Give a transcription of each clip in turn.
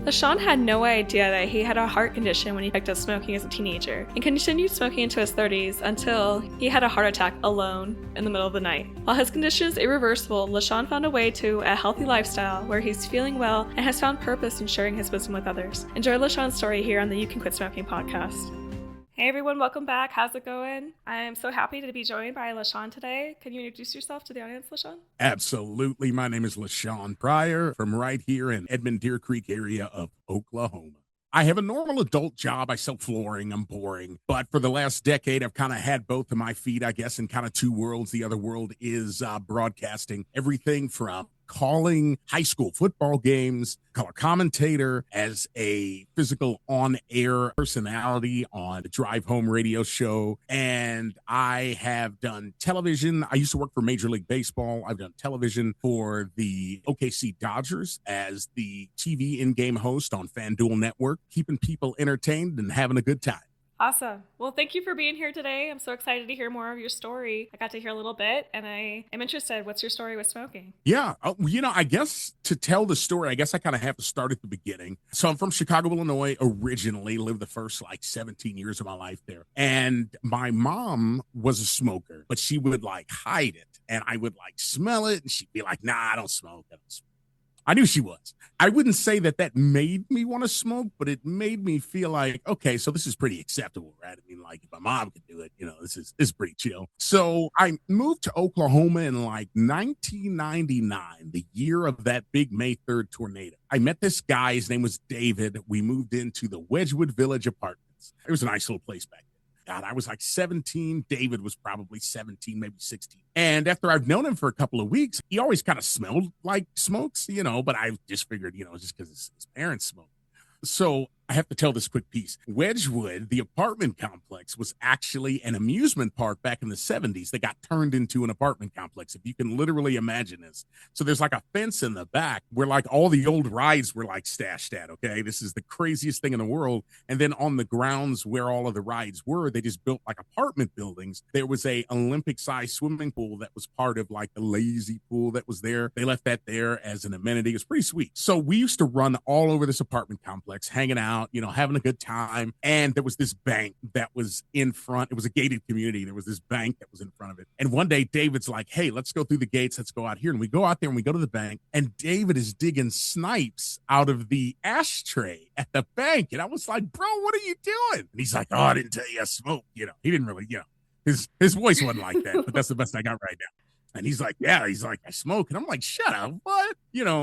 LaShaun had no idea that he had a heart condition when he picked up smoking as a teenager, and continued smoking into his 30s until he had a heart attack alone in the middle of the night. While his condition is irreversible, LaShaun found a way to a healthy lifestyle where he's feeling well and has found purpose in sharing his wisdom with others. Enjoy LaShaun's story here on the You Can Quit Smoking podcast. Hey everyone, welcome back. How's it going? I'm so happy to be joined by LaShaun today. Can you introduce yourself to the audience, LaShaun? Absolutely. My name is LaShaun Pryor from right here in Edmond-Deer Creek area of Oklahoma. I have a normal adult job. I sell flooring. I'm boring. But for the last decade, I've kind of had both of my feet, I guess, in kind of two worlds. The other world is broadcasting everything from calling high school football games, color commentator, as a physical on-air personality on the Drive Home radio show. And I have done television. I used to work for Major League Baseball. I've done television for the OKC Dodgers as the TV in-game host on FanDuel Network, keeping people entertained and having a good time. Awesome. Well, thank you for being here today. I'm so excited to hear more of your story. I got to hear a little bit, and I am interested. What's your story with smoking? Yeah. I guess to tell the story, I guess I kind of have to start at the beginning. So I'm from Chicago, Illinois, originally, lived the first 17 years of my life there. And my mom was a smoker, but she would hide it. And I would smell it, and she'd be like, nah, I don't smoke. I knew she was. I wouldn't say that made me want to smoke, but it made me feel like, okay, so this is pretty acceptable, right? I mean, if my mom could do it, this is pretty chill. So I moved to Oklahoma in 1999, the year of that big May 3rd tornado. I met this guy. His name was David. We moved into the Wedgwood Village Apartments. It was a nice little place back then. God, I was 17. David was probably 17, maybe 16. And after I've known him for a couple of weeks, he always kind of smelled like smokes, but I just figured, just because his parents smoked. So I have to tell this quick piece. Wedgwood, the apartment complex, was actually an amusement park back in the 70s that got turned into an apartment complex, if you can literally imagine this. So there's a fence in the back where all the old rides were stashed at, okay? This is the craziest thing in the world. And then on the grounds where all of the rides were, they just built apartment buildings. There was a Olympic-sized swimming pool that was part of the lazy pool that was there. They left that there as an amenity. It was pretty sweet. So we used to run all over this apartment complex, hanging out, having a good time. And there was this bank that was in front. It was a gated community. There was this bank that was in front of it. And one day David's like, hey, let's go through the gates. Let's go out here. And we go out there and we go to the bank, and David is digging snipes out of the ashtray at the bank. And I was like, bro, what are you doing? And he's like, oh, I didn't tell you I smoke. He didn't really, his voice wasn't like that, but that's the best I got right now. And he's like, yeah, I smoke. And I'm like, shut up, what?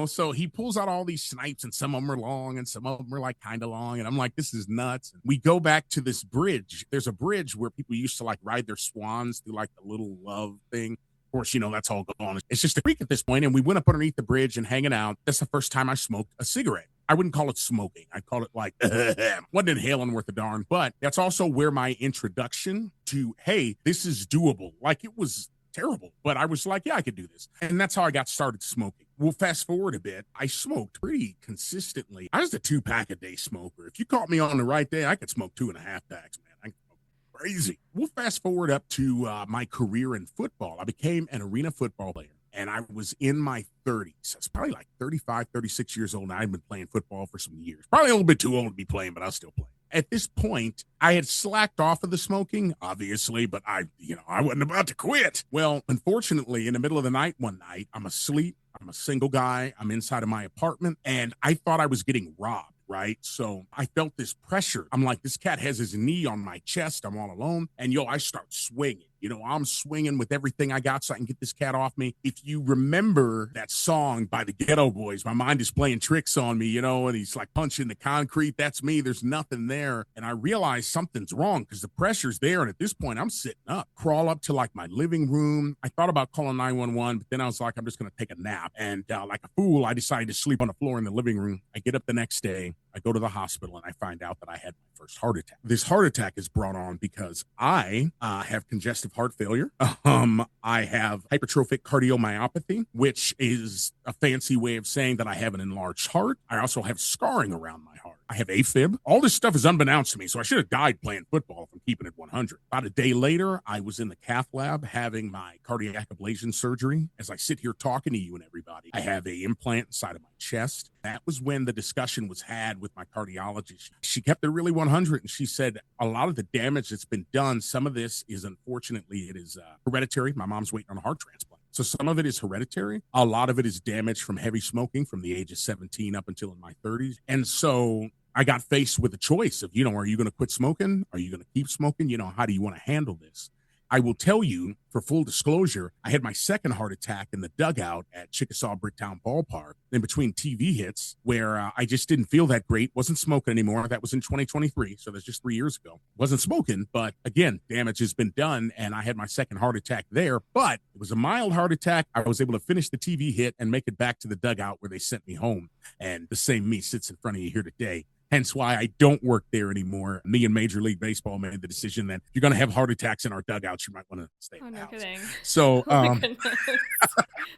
So he pulls out all these snipes, and some of them are long and some of them are kind of long. And I'm like, this is nuts. And we go back to this bridge. There's a bridge where people used to ride their swans through the little love thing. Of course, that's all gone. It's just a creek at this point. And we went up underneath the bridge and hanging out. That's the first time I smoked a cigarette. I wouldn't call it smoking. I'd call it wasn't inhaling worth a darn. But that's also where my introduction to, hey, this is doable. It was terrible, but I was like, yeah, I could do this. And that's how I got started smoking. Well, fast forward a bit, I smoked pretty consistently. I was a 2-pack-a-day smoker. If you caught me on the right day, I could smoke 2.5 packs, man. I could smoke crazy. We'll fast forward up to my career in football. I became an arena football player, and I was in my 30s. I was probably 35, 36 years old, and I'd been playing football for some years. Probably a little bit too old to be playing, but I was still playing. At this point, I had slacked off of the smoking, obviously, but I wasn't about to quit. Well, unfortunately, in the middle of the night, one night, I'm asleep. I'm a single guy. I'm inside of my apartment, and I thought I was getting robbed, right? So I felt this pressure. I'm like, this cat has his knee on my chest. I'm all alone. And I start swinging. I'm swinging with everything I got so I can get this cat off me. If you remember that song by the Ghetto Boys, My Mind is Playing Tricks on Me, and he's punching the concrete. That's me. There's nothing there. And I realized something's wrong because the pressure's there. And at this point, I'm sitting up, crawl up to my living room. I thought about calling 911, but then I was like, I'm just going to take a nap. And like a fool, I decided to sleep on the floor in the living room. I get up the next day. I go to the hospital, and I find out that I had my first heart attack. This heart attack is brought on because I have congestive heart failure. I have hypertrophic cardiomyopathy, which is a fancy way of saying that I have an enlarged heart. I also have scarring around my heart. I have AFib. All this stuff is unbeknownst to me, so I should have died playing football if I'm keeping it 100. About a day later, I was in the cath lab having my cardiac ablation surgery. As I sit here talking to you and everybody, I have a implant inside of my chest. That was when the discussion was had with my cardiologist. She kept it really 100, and she said a lot of the damage that's been done, some of this is unfortunately, it is hereditary. My mom's waiting on a heart transplant. So some of it is hereditary. A lot of it is damage from heavy smoking from the age of 17 up until in my 30s. And so I got faced with a choice of, are you going to quit smoking? Are you going to keep smoking? How do you want to handle this? I will tell you, for full disclosure, I had my second heart attack in the dugout at Chickasaw Bricktown Ballpark in between TV hits where I just didn't feel that great. Wasn't smoking anymore. That was in 2023. So that's just 3 years ago. Wasn't smoking, but again, damage has been done. And I had my second heart attack there, but it was a mild heart attack. I was able to finish the TV hit and make it back to the dugout where they sent me home. And the same me sits in front of you here today. Hence why I don't work there anymore. Me and Major League Baseball made the decision that if you're going to have heart attacks in our dugouts, you might want to stay in the house. Kidding. So, oh my goodness.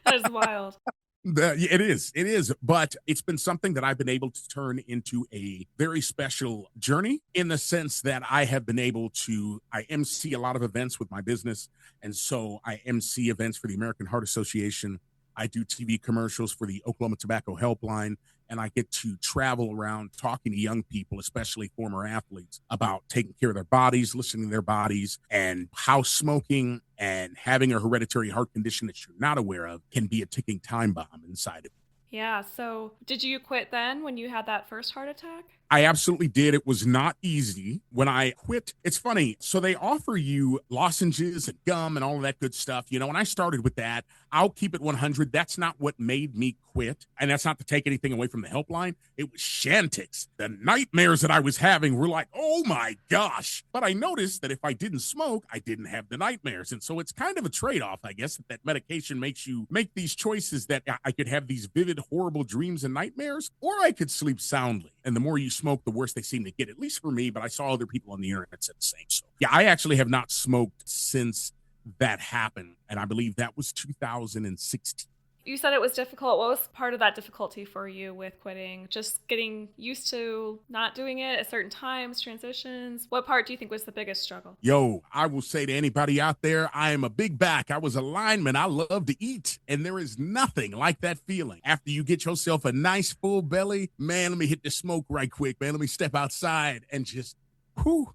That is wild. It is. But it's been something that I've been able to turn into a very special journey in the sense that I have been able to, I MC a lot of events with my business. And so I MC events for the American Heart Association. I do TV commercials for the Oklahoma Tobacco Helpline. And I get to travel around talking to young people, especially former athletes, about taking care of their bodies, listening to their bodies, and how smoking and having a hereditary heart condition that you're not aware of can be a ticking time bomb inside of you. Yeah. So did you quit then when you had that first heart attack? I absolutely did. It was not easy. When I quit, it's funny. So they offer you lozenges and gum and all of that good stuff. When I started with that, I'll keep it 100. That's not what made me quit. And that's not to take anything away from the helpline. It was Chantix. The nightmares that I was having were like, oh my gosh. But I noticed that if I didn't smoke, I didn't have the nightmares. And so it's kind of a trade-off, I guess, that medication makes you make these choices that I could have these vivid, horrible dreams and nightmares, or I could sleep soundly. And the more you smoke, the worse they seem to get, at least for me. But I saw other people on the internet said the same. So yeah, I actually have not smoked since that happened. And I believe that was 2016. You said it was difficult. What was part of that difficulty for you with quitting? Just getting used to not doing it at certain times, transitions? What part do you think was the biggest struggle? Yo, I will say to anybody out there, I am a big back. I was a lineman. I love to eat. And there is nothing like that feeling. After you get yourself a nice full belly, man, let me hit the smoke right quick, man. Let me step outside and just, whew.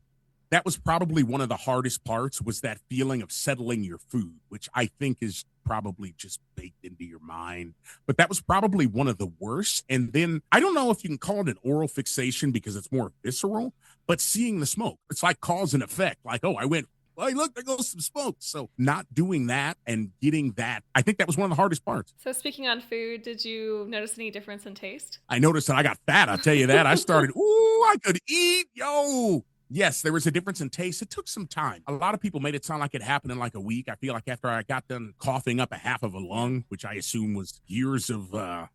That was probably one of the hardest parts, was that feeling of settling your food, which I think is probably just baked into your mind. But that was probably one of the worst. And then I don't know if you can call it an oral fixation because it's more visceral, but seeing the smoke, it's like cause and effect. Like, oh, I went, hey, look, there goes some smoke. So not doing that and getting that, I think that was one of the hardest parts. So speaking on food, did you notice any difference in taste? I noticed that I got fat. I'll tell you that. I started, I could eat. Yo. Yes, there was a difference in taste. It took some time. A lot of people made it sound like it happened in like a week. I feel like after I got done coughing up a half of a lung, which I assume was years of the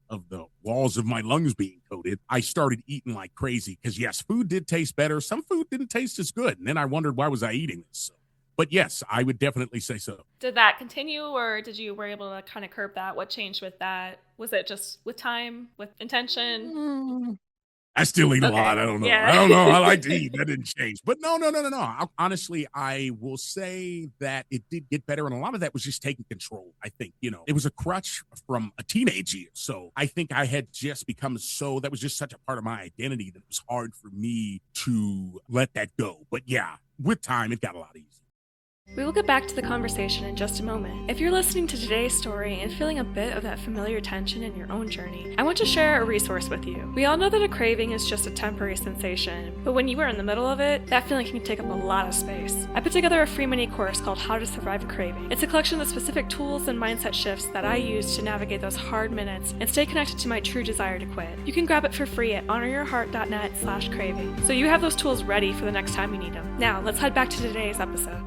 walls of my lungs being coated, I started eating like crazy because, yes, food did taste better. Some food didn't taste as good. And then I wondered, why was I eating this? But yes, I would definitely say so. Did that continue, or were you able to kind of curb that? What changed with that? Was it just with time, with intention? I still eat a lot. I don't know. Yeah. I don't know. I like to eat. That didn't change. But no. Honestly, I will say that it did get better. And a lot of that was just taking control. I think, it was a crutch from a teenage year. So I think I had just become that was just such a part of my identity that it was hard for me to let that go. But yeah, with time, it got a lot easier. We will get back to the conversation in just a moment. If you're listening to today's story and feeling a bit of that familiar tension in your own journey, I want to share a resource with you. We all know that a craving is just a temporary sensation, but when you are in the middle of it, that feeling can take up a lot of space. I put together a free mini course called How to Survive a Craving. It's a collection of specific tools and mindset shifts that I use to navigate those hard minutes and stay connected to my true desire to quit. You can grab it for free at honoryourheart.net/craving, so you have those tools ready for the next time you need them. Now, let's head back to today's episode.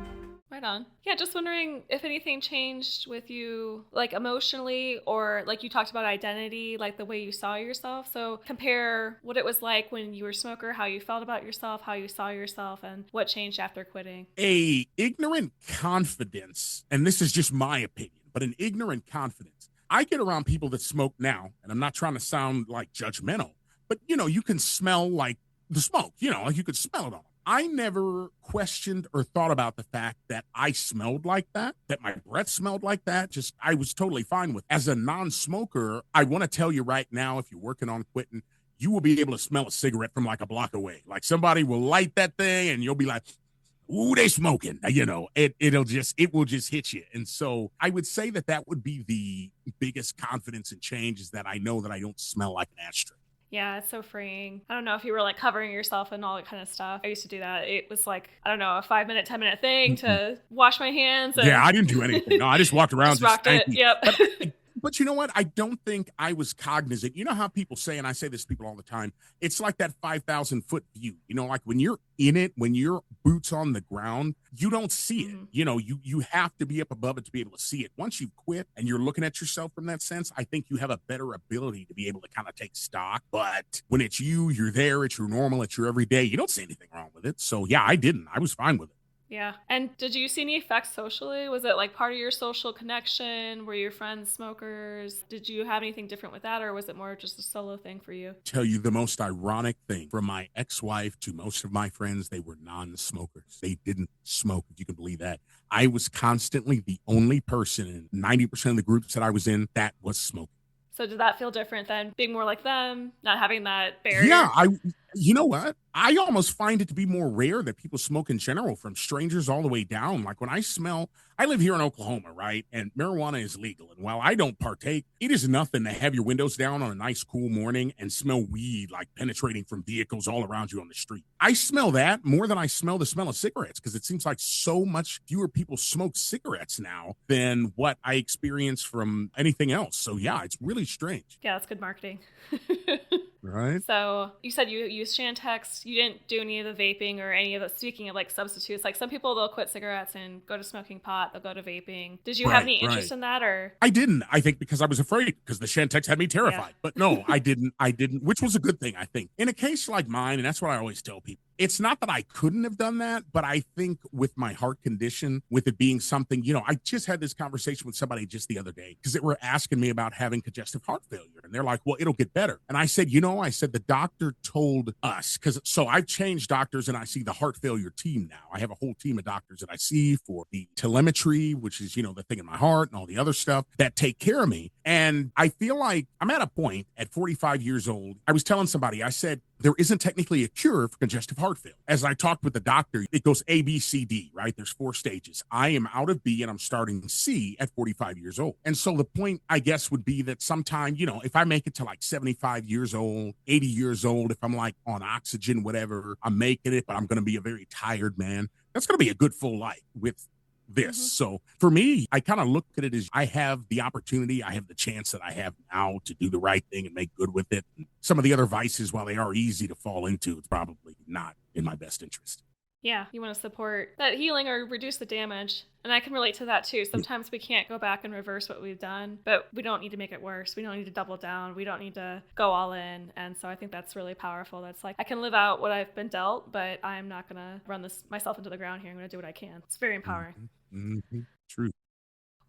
Right on. Yeah, just wondering if anything changed with you, like emotionally, or like you talked about identity, like the way you saw yourself. So compare what it was like when you were a smoker, how you felt about yourself, how you saw yourself, and what changed after quitting. A ignorant confidence, and this is just my opinion, but an ignorant confidence. I get around people that smoke now, and I'm not trying to sound like judgmental, but you can smell like the smoke, like you could smell it on them. I never questioned or thought about the fact that I smelled like that my breath smelled like that. Just, I was totally fine with it. As a non-smoker, I want to tell you right now, if you're working on quitting, you will be able to smell a cigarette from like a block away. Like somebody will light that thing and you'll be like, ooh, they smoking, it will just hit you. And so I would say that would be the biggest confidence and change, is that I know that I don't smell like an ashtray. Yeah, it's so freeing. I don't know if you were like covering yourself and all that kind of stuff. I used to do that. It was like, I don't know, a 5-minute, 10-minute thing to wash my hands. And yeah, I didn't do anything. No, I just walked around. just rocked it. Yep. But you know what? I don't think I was cognizant. You know how people say, and I say this to people all the time, it's like that 5,000-foot view. Like when you're in it, when your boots on the ground, you don't see it. You have to be up above it to be able to see it. Once you quit and you're looking at yourself from that sense, I think you have a better ability to be able to kind of take stock. But when it's you're there, it's your normal, it's your everyday, you don't see anything wrong with it. So yeah, I didn't. I was fine with it. Yeah. And did you see any effects socially? Was it like part of your social connection? Were your friends smokers? Did you have anything different with that, or was it more just a solo thing for you? Tell you the most ironic thing, from my ex-wife to most of my friends, they were non-smokers. They didn't smoke, if you can believe that. I was constantly the only person in 90% of the groups that I was in that was smoking. So did that feel different than being more like them, not having that barrier? Yeah, you know what? I almost find it to be more rare that people smoke in general, from strangers all the way down. Like when I live here in Oklahoma, right? And marijuana is legal. And while I don't partake, it is nothing to have your windows down on a nice, cool morning and smell weed like penetrating from vehicles all around you on the street. I smell that more than I smell the smell of cigarettes, because it seems like so much fewer people smoke cigarettes now than what I experience from anything else. So yeah, it's really strange. Yeah, that's good marketing. Right. So you said you use Shantex. You didn't do any of the vaping or any of the, speaking of like substitutes, like some people, they'll quit cigarettes and go to smoking pot. They'll go to vaping. Did you have any interest in that, or? I didn't. I think because I was afraid, because the Shantex had me terrified. Yeah. But no, I didn't, which was a good thing, I think. In a case like mine, and that's what I always tell people, it's not that I couldn't have done that, but I think with my heart condition, with it being something, I just had this conversation with somebody just the other day, because they were asking me about having congestive heart failure. And they're like, well, it'll get better. And I said, the doctor told us, so I've changed doctors and I see the heart failure team now. I have a whole team of doctors that I see for the telemetry, which is, the thing in my heart and all the other stuff that take care of me. And I feel like I'm at a point at 45 years old. I was telling somebody, I said, there isn't technically a cure for congestive heart failure. As I talked with the doctor, it goes A, B, C, D, right? There's 4 stages. I am out of B and I'm starting C at 45 years old. And so the point, I guess, would be that sometime, if I make it to like 75 years old, 80 years old, if I'm like on oxygen, whatever, I'm making it, but I'm going to be a very tired man. That's going to be a good full life with this. So for me, I kind of look at it as I have the opportunity, I have the chance that I have now to do the right thing and make good with it. Some of the other vices, while they are easy to fall into, it's probably not in my best interest. Yeah, you want to support that healing or reduce the damage. And I can relate to that too. Sometimes we can't go back and reverse what we've done, but we don't need to make it worse. We don't need to double down. We don't need to go all in. And so I think that's really powerful. That's like, I can live out what I've been dealt, but I'm not going to run myself into the ground here. I'm going to do what I can. It's very empowering. True.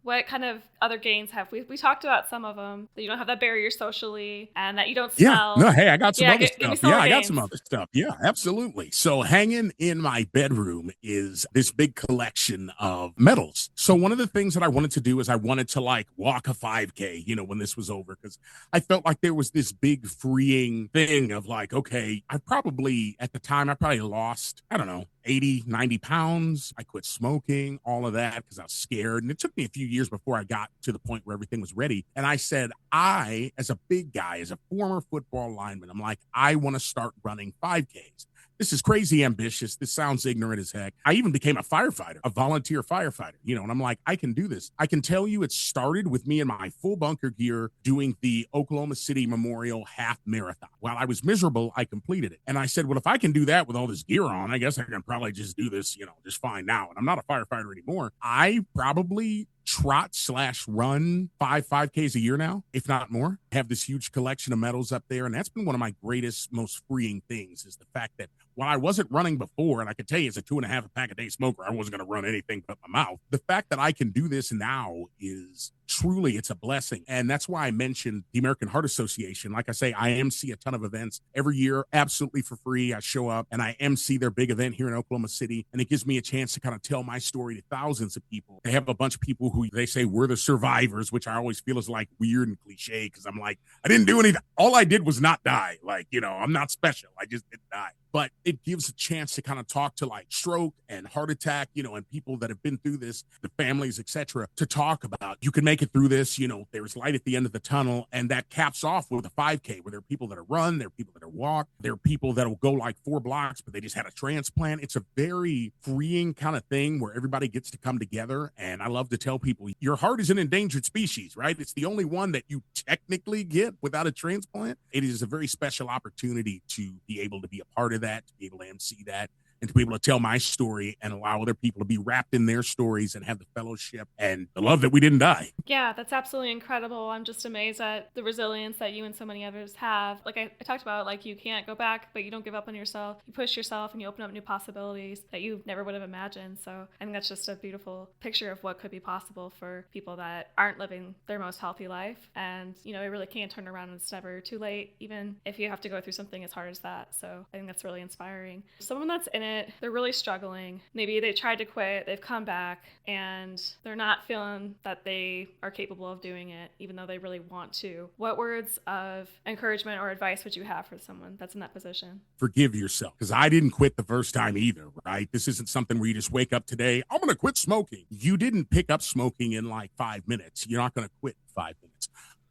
What kind of other gains have we talked about? Some of them, that you don't have that barrier socially and that you don't smell. Yeah, no, hey, I got some other stuff. Yeah, I got some other stuff. Yeah, absolutely. So hanging in my bedroom is this big collection of medals. So one of the things that I wanted to do is I wanted to like walk a 5K, when this was over, because I felt like there was this big freeing thing of like, okay, at the time, I probably lost, I don't know, 80, 90 pounds. I quit smoking, all of that, because I was scared. And it took me a few years before I got to the point where everything was ready. And I said, as a big guy, as a former football lineman, I'm like, I want to start running 5Ks. This is crazy ambitious. This sounds ignorant as heck. I even became a firefighter, a volunteer firefighter, and I'm like, I can do this. I can tell you it started with me in my full bunker gear doing the Oklahoma City Memorial Half Marathon. While I was miserable, I completed it. And I said, well, if I can do that with all this gear on, I guess I can probably just do this, just fine now. And I'm not a firefighter anymore. I probably trot/run 5Ks a year now, if not more. I have this huge collection of medals up there. And that's been one of my greatest, most freeing things, is the fact that while I wasn't running before, and I could tell you as a 2.5 pack a day smoker, I wasn't going to run anything but my mouth. The fact that I can do this now is truly, it's a blessing. And that's why I mentioned the American Heart Association. Like I say, I MC a ton of events every year, absolutely for free. I show up and I MC their big event here in Oklahoma City. And it gives me a chance to kind of tell my story to thousands of people. They have a bunch of people who they say we're the survivors, which I always feel is like weird and cliche because I'm like, I didn't do anything. All I did was not die. Like, I'm not special. I just didn't die. But it gives a chance to kind of talk to like stroke and heart attack, and people that have been through this, the families, etc., to talk about you can make it through this. There's light at the end of the tunnel, and that caps off with a 5K where there are people that are run, there are people that are walk, there are people that will go like 4 blocks, but they just had a transplant. It's a very freeing kind of thing where everybody gets to come together. And I love to tell people your heart is an endangered species, right? It's the only one that you technically get without a transplant. It is a very special opportunity to be able to be a part of that, to be able to MC that, and to be able to tell my story and allow other people to be wrapped in their stories and have the fellowship and the love that we didn't die. Yeah, that's absolutely incredible. I'm just amazed at the resilience that you and so many others have. Like I talked about, like you can't go back, but you don't give up on yourself. You push yourself and you open up new possibilities that you never would have imagined. So I think that's just a beautiful picture of what could be possible for people that aren't living their most healthy life. And, it really can turn around and it's never too late, even if you have to go through something as hard as that. So I think that's really inspiring. Someone that's in it, they're really struggling. Maybe they tried to quit, they've come back, and they're not feeling that they are capable of doing it, even though they really want to. What words of encouragement or advice would you have for someone that's in that position? Forgive yourself, because I didn't quit the first time either, right? This isn't something where you just wake up today, I'm going to quit smoking. You didn't pick up smoking in like 5 minutes. You're not going to quit in 5 minutes.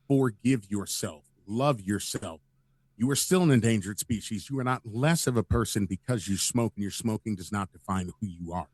Forgive yourself. Love yourself. You are still an endangered species. You are not less of a person because you smoke, and your smoking does not define who you are.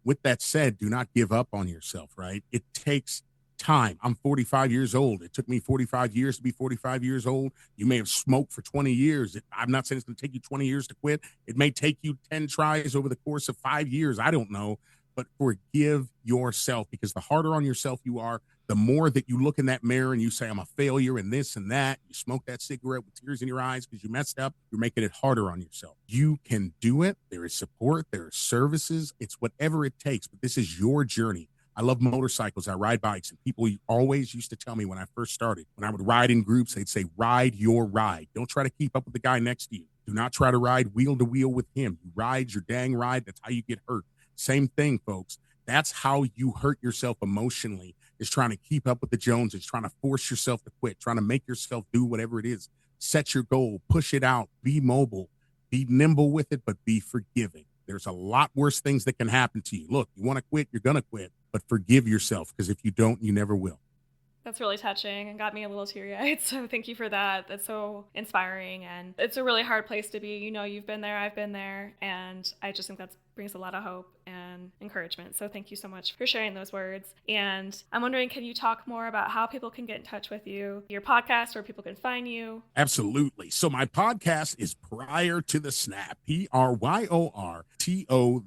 With that said, do not give up on yourself, right? It takes time. I'm 45 years old. It took me 45 years to be 45 years old. You may have smoked for 20 years. I'm not saying it's going to take you 20 years to quit. It may take you 10 tries over the course of 5 years. I don't know. But forgive yourself, because the harder on yourself you are, the more that you look in that mirror and you say, I'm a failure and this and that. You smoke that cigarette with tears in your eyes because you messed up. You're making it harder on yourself. You can do it. There is support. There are services. It's whatever it takes. But this is your journey. I love motorcycles. I ride bikes. And people always used to tell me when I first started, when I would ride in groups, they'd say, ride your ride. Don't try to keep up with the guy next to you. Do not try to ride wheel to wheel with him. You ride your dang ride. That's how you get hurt. Same thing, folks. That's how you hurt yourself emotionally, is trying to keep up with the Joneses, trying to force yourself to quit, trying to make yourself do whatever it is. Set your goal, push it out, be mobile, be nimble with it, but be forgiving. There's a lot worse things that can happen to you. Look, you want to quit, you're going to quit, but forgive yourself, because if you don't, you never will. That's really touching and got me a little teary-eyed. So thank you for that. That's so inspiring. And it's a really hard place to be. You've been there, I've been there. And I just think that brings a lot of hope and encouragement. So thank you so much for sharing those words. And I'm wondering, can you talk more about how people can get in touch with you, your podcast, where people can find you? Absolutely. So my podcast is Pryor to the Snap, PRYORTO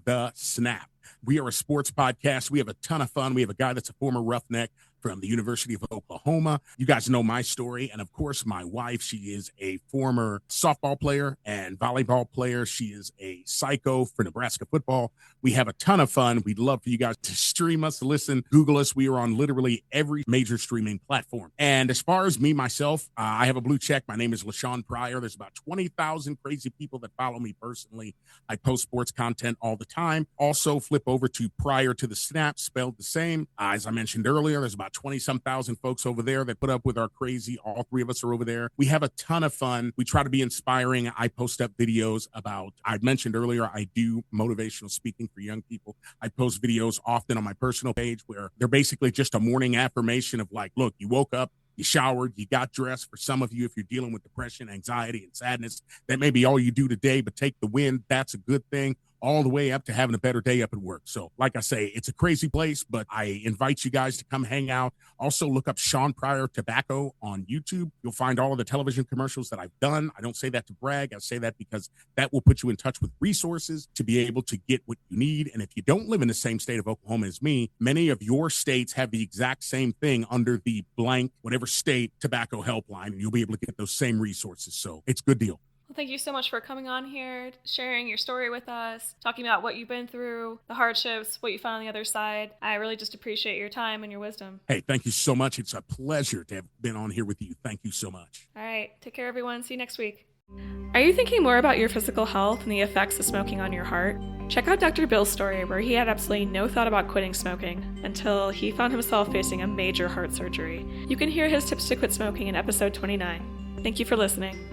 the Snap. We are a sports podcast. We have a ton of fun. We have a guy that's a former roughneck from the University of Oklahoma. You guys know my story. And of course, my wife, she is a former softball player and volleyball player. She is a psycho for Nebraska football. We have a ton of fun. We'd love for you guys to stream us, listen, Google us. We are on literally every major streaming platform. And as far as me, myself, I have a blue check. My name is LaShaun Pryor. There's about 20,000 crazy people that follow me personally. I post sports content all the time. Also flip over to Pryor to the Snap, spelled the same. As I mentioned earlier, there's about 20-some thousand folks over there that put up with our crazy. All three of us are over there. We have a ton of fun. We try to be inspiring. I post up videos about, I mentioned earlier, I do motivational speaking for young people. I post videos often on my personal page where they're basically just a morning affirmation of like, look, you woke up, you showered, you got dressed. For some of you, if you're dealing with depression, anxiety, and sadness, that may be all you do today, but take the win. That's a good thing. All the way up to having a better day up at work. So like I say, it's a crazy place, but I invite you guys to come hang out. Also look up Sean Pryor Tobacco on YouTube. You'll find all of the television commercials that I've done. I don't say that to brag. I say that because that will put you in touch with resources to be able to get what you need. And if you don't live in the same state of Oklahoma as me, many of your states have the exact same thing under the blank, whatever state tobacco helpline, and you'll be able to get those same resources. So it's a good deal. Well, thank you so much for coming on here, sharing your story with us, talking about what you've been through, the hardships, what you found on the other side. I really just appreciate your time and your wisdom. Hey, thank you so much. It's a pleasure to have been on here with you. Thank you so much. All right. Take care, everyone. See you next week. Are you thinking more about your physical health and the effects of smoking on your heart? Check out Dr. Bill's story, where he had absolutely no thought about quitting smoking until he found himself facing a major heart surgery. You can hear his tips to quit smoking in episode 29. Thank you for listening.